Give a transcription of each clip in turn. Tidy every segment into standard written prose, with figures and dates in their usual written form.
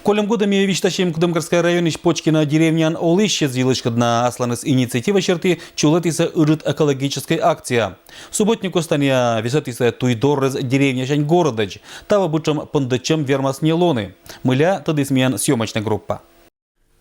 Колем годами вичтащим Кудымкарская районыш Почкина деревнян Олыще звилышкадна асланыс инициатива черты чулатиса ырыт экологической акция. Субботник остания висатиса туйдоррез деревня Жань городыч, тава бычам пындычам вермас нелоны. Мыля тадысмиян съемочная группа.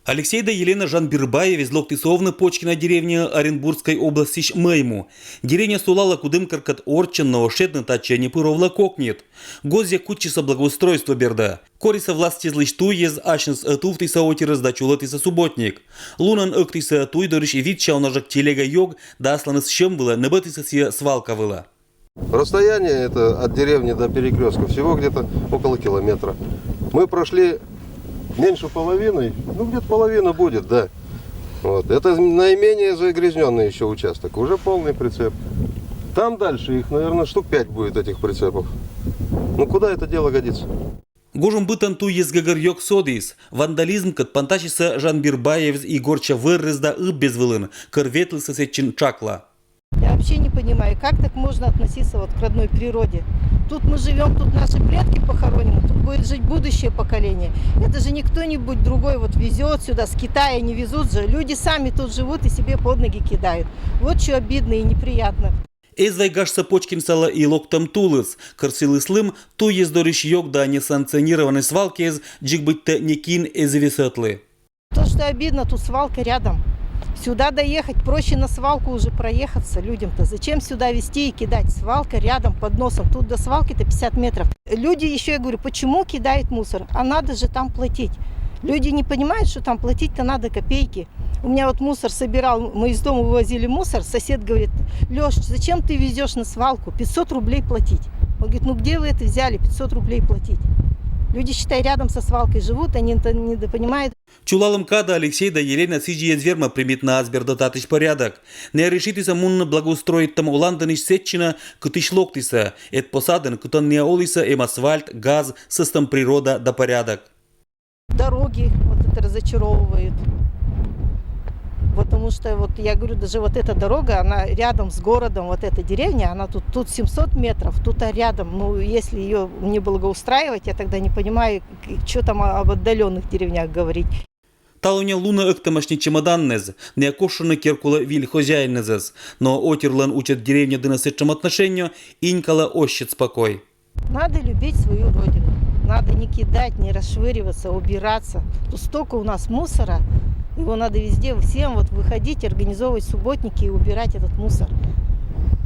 Алексей да Елена Жанбирбаев из Локтисовны Почкина деревня Оренбургской области Мэйму. Деревня Сулала Кудымкаркат Орчен, но шедны тачение пыровла кокнет. Гозя кучиса благоустройство берда. Кориса власти злышту ез ашнс туфтиса отирыз да чулатиса субботник. Лунан ыктиса туйдорыш и витча у нажак телега йог, да асланыс щем было, небатиса сия свалка была. Расстояние это от деревни до перекрестка всего где-то около километра. Мы прошли меньше половины, ну где-то половина будет, да. Вот. Это наименее загрязненный еще участок, уже полный прицеп. Там дальше их, наверное, штук 5 будет этих прицепов. Ну куда это дело годится? Гожум бытан ту езгагар йог содис. Вандализм кат пантачиса Жанбирбаев и горча выррызда и безвылын, корветлыса сетчин чакла. Я вообще не понимаю, как так можно относиться вот к родной природе. Тут мы живем, тут наши предки похоронены, тут будет жить будущее поколение. Это же не кто-нибудь другой вот везет сюда, с Китая не везут же. Люди сами тут живут и себе под ноги кидают. Вот что обидно и неприятно. Эзвай гашса Почкин сала и локтам тулыс, корсилы слым, ту ездориш йог да несанкционированной свалки из джигбыть-то некин эзвисетлы. То, что обидно, тут свалка рядом. Сюда доехать, проще на свалку уже проехаться людям-то. Зачем сюда везти и кидать? Свалка рядом, под носом. Тут до свалки-то 50 метров. Люди еще, я говорю, почему кидают мусор? А надо же там платить. Люди не понимают, что там платить-то надо копейки. У меня вот мусор собирал, мы из дома вывозили мусор. Сосед говорит: Леш, зачем ты везешь на свалку? 500 рублей платить. Он говорит: ну где вы это взяли, 500 рублей платить? Люди, считай, рядом со свалкой живут, они это недопонимают. Чулалым када Алексей да Елена сиджи зверма примет на азбер дотатыч порядок. Не решитиса мунна благоустроить там уланданыш сетчина, кытыш локтиса, эт посаден, кытан не олиса эм асфальт, газ, систем природа да порядок. Дороги вот это разочаровывает. Потому что, вот я говорю, даже вот эта дорога, она рядом с городом, вот эта деревня, она тут 700 метров, тут рядом. Ну, если ее не благоустраивать, я тогда не понимаю, что там об отдаленных деревнях говорить. Талуня луна ыктамашни чемоданнез, не окошена керкула виль хозяйнезез, но отерлан учат деревня дынасычем отношению, инькала ощет спокой. Надо любить свою родину, надо не кидать, не расшвыриваться, убираться. Тут столько у нас мусора. Его надо везде, всем вот выходить, организовывать субботники и убирать этот мусор.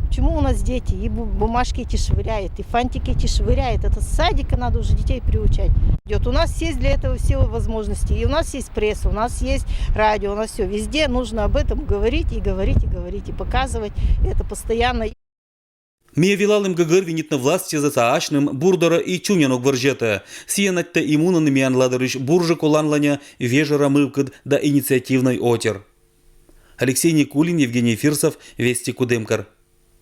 Почему у нас дети и бумажки эти швыряют, и фантики эти швыряют? Это с садика надо уже детей приучать. У нас есть для этого все возможности. И у нас есть пресса, у нас есть радио, у нас все. Везде нужно об этом говорить, и говорить, и говорить, и показывать. Это постоянно. Мия вилалым гагыр винит на власти за саашным бурдора и чунянок варжета. Сиянать-то иммунан миян ладарыш буржа коланланя вежера мывкад да инициативной отер. Алексей Никулин, Евгений Фирсов, Вести Кудымкар.